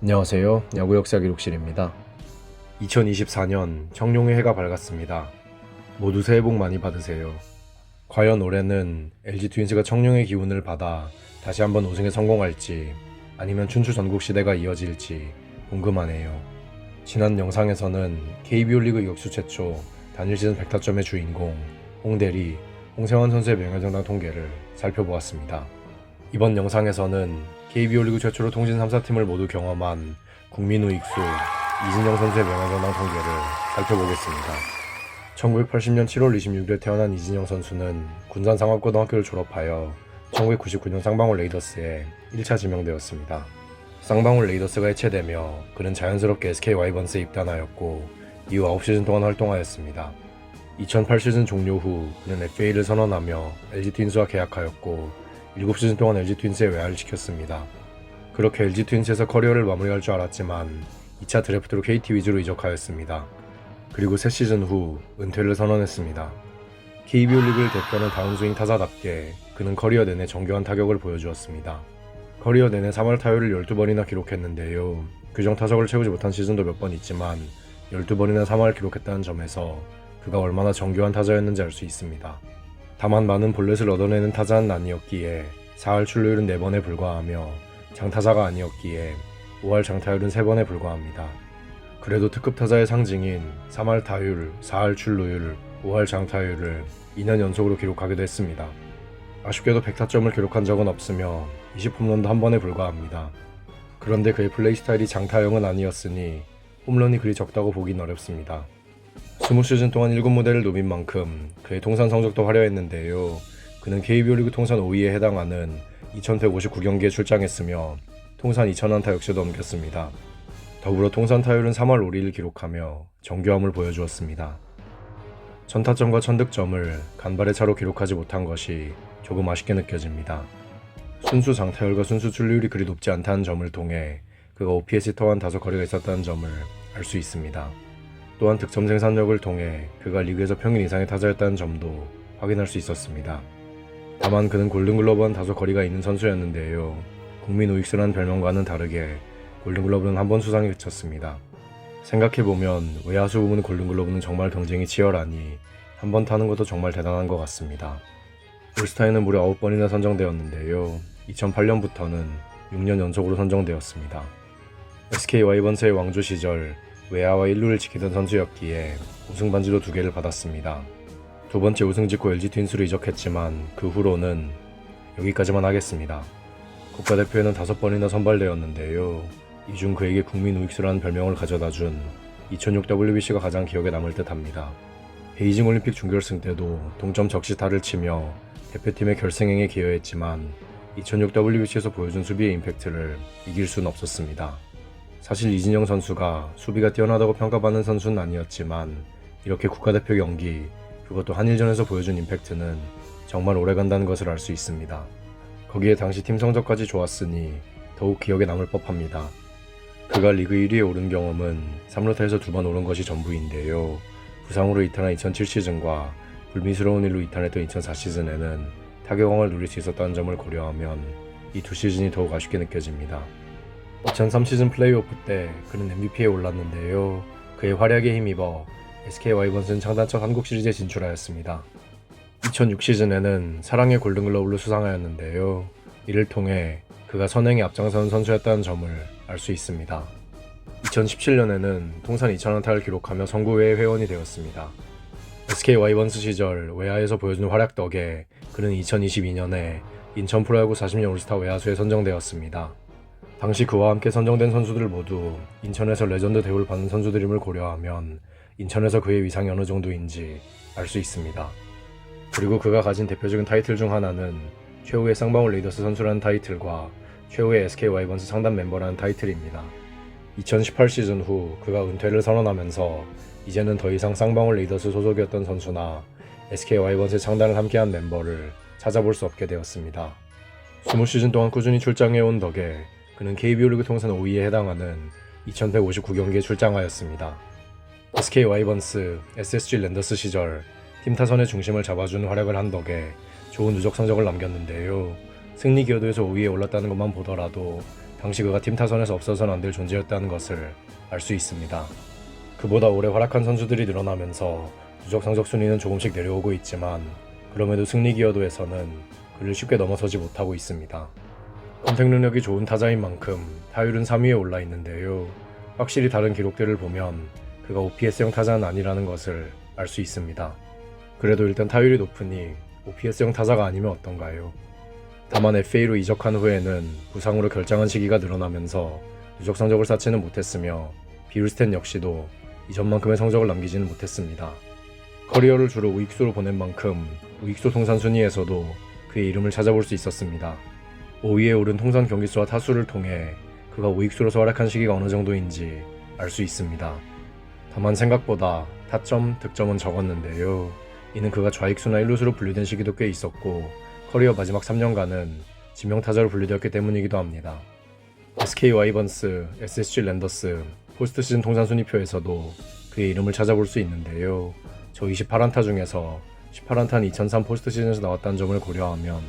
안녕하세요. 야구 역사 기록실입니다. 2024년 청룡의 해가 밝았습니다. 모두 새해 복 많이 받으세요. 과연 올해는 LG 트윈스가 청룡의 기운을 받아 다시 한번 우승에 성공할지 아니면 춘추 전국 시대가 이어질지 궁금하네요. 지난 영상에서는 KBO 리그 이격수 최초 단일 시즌 100타점의 주인공 홍대리, 홍세환 선수의 명예정당 통계를 살펴보았습니다. 이번 영상에서는 KBO 리그 최초로 통진 3사팀을 모두 경험한 국민우익수 이진영 선수의 명예정당 통계를 살펴보겠습니다. 1980년 7월 26일에 태어난 이진영 선수는 군산 상업고등학교를 졸업하여 1999년 쌍방울 레이더스에 1차 지명되었습니다. 쌍방울 레이더스가 해체되며 그는 자연스럽게 SK 와이번스에 입단하였고 이후 9시즌 동안 활동하였습니다. 2008 시즌 종료 후 그는 FA를 선언하며 LG 트윈스와 계약하였고 7시즌 동안 LG 트윈스의 외야를 지켰습니다. 그렇게 LG 트윈스에서 커리어를 마무리할 줄 알았지만 2차 드래프트로 KT 위즈로 이적하였습니다. 그리고 3시즌 후 은퇴를 선언했습니다. KBO 리그를 대표하는 다운스윙 타자답게 그는 커리어 내내 정교한 타격을 보여주었습니다. 커리어 내내 3할 타율을 12번이나 기록했는데요. 규정 타석을 채우지 못한 시즌도 몇 번 있지만 12번이나 3할을 기록했다는 점에서 그가 얼마나 정교한 타자였는지 알 수 있습니다. 다만 많은 볼넷을 얻어내는 타자는 아니었기에 4할 출루율은 4번에 불과하며 장타자가 아니었기에 5할 장타율은 3번에 불과합니다. 그래도 특급 타자의 상징인 3할 타율, 4할 출루율, 5할 장타율을 2년 연속으로 기록하기도 했습니다. 아쉽게도 100타점을 기록한 적은 없으며 20홈런도 한 번에 불과합니다. 그런데 그의 플레이 스타일이 장타형은 아니었으니 홈런이 그리 적다고 보긴 어렵습니다. 20시즌 동안 1군 무대를 누빈 만큼 그의 통산 성적도 화려했는데요. 그는 KBO 리그 통산 5위에 해당하는 2159경기에 출장했으며 통산 2000안타 역시도 넘겼습니다. 더불어 통산 타율은 3할 5리를 기록하며 정교함을 보여주었습니다. 1000타점과 1000득점을 간발의 차로 기록하지 못한 것이 조금 아쉽게 느껴집니다. 순수 장타율과 순수 출루율이 그리 높지 않다는 점을 통해 그가 OPS에 더한 다소 거리가 있었다는 점을 알 수 있습니다. 또한 득점 생산력을 통해 그가 리그에서 평균 이상의 타자였다는 점도 확인할 수 있었습니다. 다만 그는 골든글러브와는 다소 거리가 있는 선수였는데요. 국민우익수라는 별명과는 다르게 골든글러브는 한 번 수상에 그쳤습니다. 생각해보면 외야수 부문 골든글러브는 정말 경쟁이 치열하니 한 번 타는 것도 정말 대단한 것 같습니다. 올스타에는 무려 9번이나 선정되었는데요. 2008년부터는 6년 연속으로 선정되었습니다. SK 와이번스의 왕조 시절 외야와 1루를 지키던 선수였기에 우승 반지도 2개를 받았습니다. 두 번째 우승 직후 LG 트윈스로 이적했지만 그 후로는 여기까지만 하겠습니다. 국가대표에는 5번이나 선발되었는데요. 이 중 그에게 국민우익수라는 별명을 가져다준 2006 WBC가 가장 기억에 남을 듯 합니다. 베이징 올림픽 준결승 때도 동점 적시타를 치며 대표팀의 결승행에 기여했지만 2006 WBC에서 보여준 수비의 임팩트를 이길 수는 없었습니다. 사실 이진영 선수가 수비가 뛰어나다고 평가받는 선수는 아니었지만 이렇게 국가대표 경기, 그것도 한일전에서 보여준 임팩트는 정말 오래간다는 것을 알 수 있습니다. 거기에 당시 팀 성적까지 좋았으니 더욱 기억에 남을 법합니다. 그가 리그 1위에 오른 경험은 3루타에서 2번 오른 것이 전부인데요. 부상으로 이탈한 2007 시즌과 불미스러운 일로 이탈했던 2004 시즌에는 타격왕을 누릴 수 있었다는 점을 고려하면 이 두 시즌이 더욱 아쉽게 느껴집니다. 2003 시즌 플레이오프 때 그는 MVP에 올랐는데요. 그의 활약에 힘입어 SK 와이번스는 창단 첫 한국 시리즈에 진출하였습니다. 2006 시즌에는 사랑의 골든글러브를 수상하였는데요. 이를 통해 그가 선행에 앞장서는 선수였다는 점을 알 수 있습니다. 2017년에는 통산 2000안타를 기록하며 선구외의 회원이 되었습니다. SK 와이번스 시절 외야에서 보여준 활약 덕에 그는 2022년에 인천 프로야구 40년 올스타 외야수에 선정되었습니다. 당시 그와 함께 선정된 선수들 모두 인천에서 레전드 대우를 받는 선수들임을 고려하면 인천에서 그의 위상이 어느 정도인지 알 수 있습니다. 그리고 그가 가진 대표적인 타이틀 중 하나는 최후의 쌍방울 레이더스 선수라는 타이틀과 최후의 SK 와이번스 상단 멤버라는 타이틀입니다. 2018 시즌 후 그가 은퇴를 선언하면서 이제는 더 이상 쌍방울 레이더스 소속이었던 선수나 SK 와이번스의 창단을 함께한 멤버를 찾아볼 수 없게 되었습니다. 20시즌 동안 꾸준히 출장해온 덕에 그는 KBO 리그 통산 5위에 해당하는 2159경기에 출장하였습니다. SK 와이번스, SSG 랜더스 시절 팀 타선의 중심을 잡아주는 활약을 한 덕에 좋은 누적 성적을 남겼는데요. 승리 기여도에서 5위에 올랐다는 것만 보더라도 당시 그가 팀 타선에서 없어서는 안 될 존재였다는 것을 알 수 있습니다. 그보다 오래 활약한 선수들이 늘어나면서 누적 성적 순위는 조금씩 내려오고 있지만 그럼에도 승리 기여도에서는 그를 쉽게 넘어서지 못하고 있습니다. 컨택 능력이 좋은 타자인 만큼 타율은 3위에 올라 있는데요. 확실히 다른 기록들을 보면 그가 OPS형 타자는 아니라는 것을 알 수 있습니다. 그래도 일단 타율이 높으니 OPS형 타자가 아니면 어떤가요? 다만 FA로 이적한 후에는 부상으로 결장한 시기가 늘어나면서 누적 성적을 쌓지는 못했으며 비룰스텐 역시도 이전만큼의 성적을 남기지는 못했습니다. 커리어를 주로 우익수로 보낸 만큼 우익수 통산 순위에서도 그의 이름을 찾아볼 수 있었습니다. 5위에 오른 통산 경기수와 타수를 통해 그가 우익수로서 활약한 시기가 어느 정도인지 알 수 있습니다. 다만 생각보다 타점, 득점은 적었는데요. 이는 그가 좌익수나 1루수로 분류된 시기도 꽤 있었고 커리어 마지막 3년간은 지명타자로 분류되었기 때문이기도 합니다. SK 와이번스, SSG 랜더스, 포스트 시즌 통산 순위표에서도 그의 이름을 찾아볼 수 있는데요. 저 28안타 중에서 18안타는 2003 포스트 시즌에서 나왔다는 점을 고려하면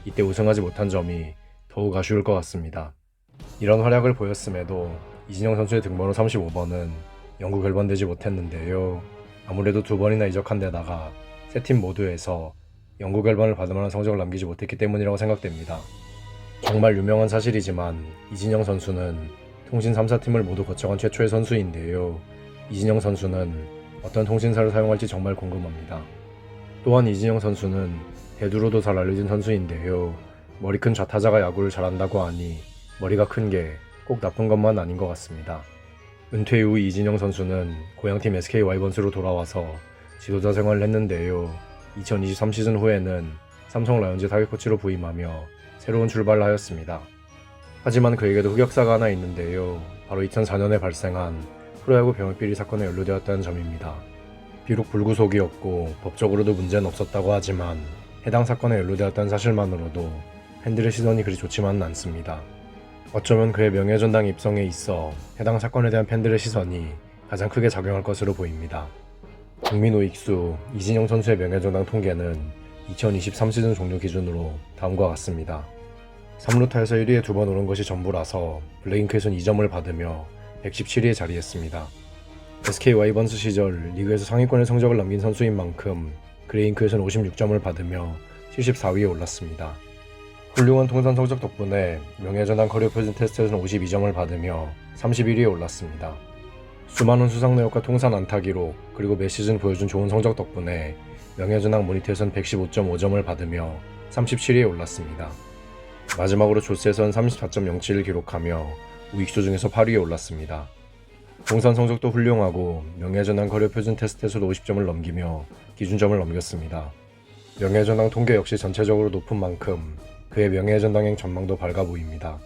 이때 우승하지 못한 점이 더욱 아쉬울 것 같습니다. 이런 활약을 보였음에도 이진영 선수의 등번호 35번은 영구 결번되지 못했는데요. 아무래도 2번이나 이적한 데다가 세 팀 모두에서 영구 결번을 받을 만한 성적을 남기지 못했기 때문이라고 생각됩니다. 정말 유명한 사실이지만 이진영 선수는 통신 3사팀을 모두 거쳐간 최초의 선수인데요. 이진영 선수는 어떤 통신사를 사용할지 정말 궁금합니다. 또한 이진영 선수는 대두로도 잘 알려진 선수인데요. 머리 큰 좌타자가 야구를 잘한다고 하니 머리가 큰 게 꼭 나쁜 것만 아닌 것 같습니다. 은퇴 이후 이진영 선수는 고향팀 SK 와이번스로 돌아와서 지도자 생활을 했는데요. 2023 시즌 후에는 삼성 라이온즈 타격 코치로 부임하며 새로운 출발을 하였습니다. 하지만 그에게도 흑역사가 하나 있는데요. 바로 2004년에 발생한 프로야구 병역비리 사건에 연루되었다는 점입니다. 비록 불구속이었고 법적으로도 문제는 없었다고 하지만 해당 사건에 연루되었다는 사실만으로도 팬들의 시선이 그리 좋지만은 않습니다. 어쩌면 그의 명예전당 입성에 있어 해당 사건에 대한 팬들의 시선이 가장 크게 작용할 것으로 보입니다. 국민 우익수 이진영 선수의 명예전당 통계는 2023 시즌 종료 기준으로 다음과 같습니다. 3루타에서 1위에 2번 오른 것이 전부라서 블레인크에선 2점을 받으며 117위에 자리했습니다. SK 와이번스 시절 리그에서 상위권의 성적을 남긴 선수인 만큼 그레인크에선 56점을 받으며 74위에 올랐습니다. 훌륭한 통산 성적 덕분에 명예전당 커리어 표준 테스트에서는 52점을 받으며 31위에 올랐습니다. 수많은 수상 내역과 통산 안타 기록 그리고 매 시즌 보여준 좋은 성적 덕분에 명예전당 모니터에선 115.5점을 받으며 37위에 올랐습니다. 마지막으로 조스에선 34.07을 기록하며 우익수 중에서 8위에 올랐습니다. 통산 성적도 훌륭하고 명예전당 커리어 표준 테스트에서도 50점을 넘기며 기준점을 넘겼습니다. 명예전당 통계 역시 전체적으로 높은 만큼 그의 명예전당행 전망도 밝아 보입니다.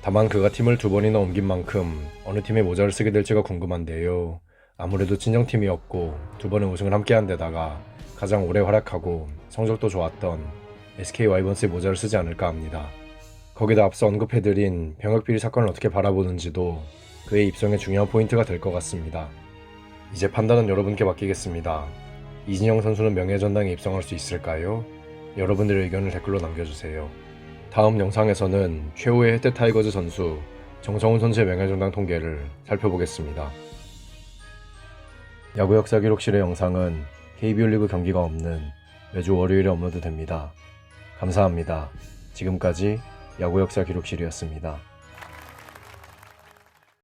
다만 그가 팀을 2번이나 옮긴 만큼 어느 팀에 모자를 쓰게 될지가 궁금한데요. 아무래도 친정팀이었고 2번의 우승을 함께한 데다가 가장 오래 활약하고 성적도 좋았던 SK 와이번스의 모자를 쓰지 않을까 합니다. 거기다 앞서 언급해드린 병역비리 사건을 어떻게 바라보는지도 그의 입성에 중요한 포인트가 될 것 같습니다. 이제 판단은 여러분께 맡기겠습니다. 이진영 선수는 명예전당에 입성할 수 있을까요? 여러분들의 의견을 댓글로 남겨주세요. 다음 영상에서는 최후의 해태 타이거즈 선수 정성훈 선수의 명예전당 통계를 살펴보겠습니다. 야구 역사 기록실의 영상은 KBO 리그 경기가 없는 매주 월요일에 업로드됩니다. 감사합니다. 지금까지 야구 역사 기록실이었습니다.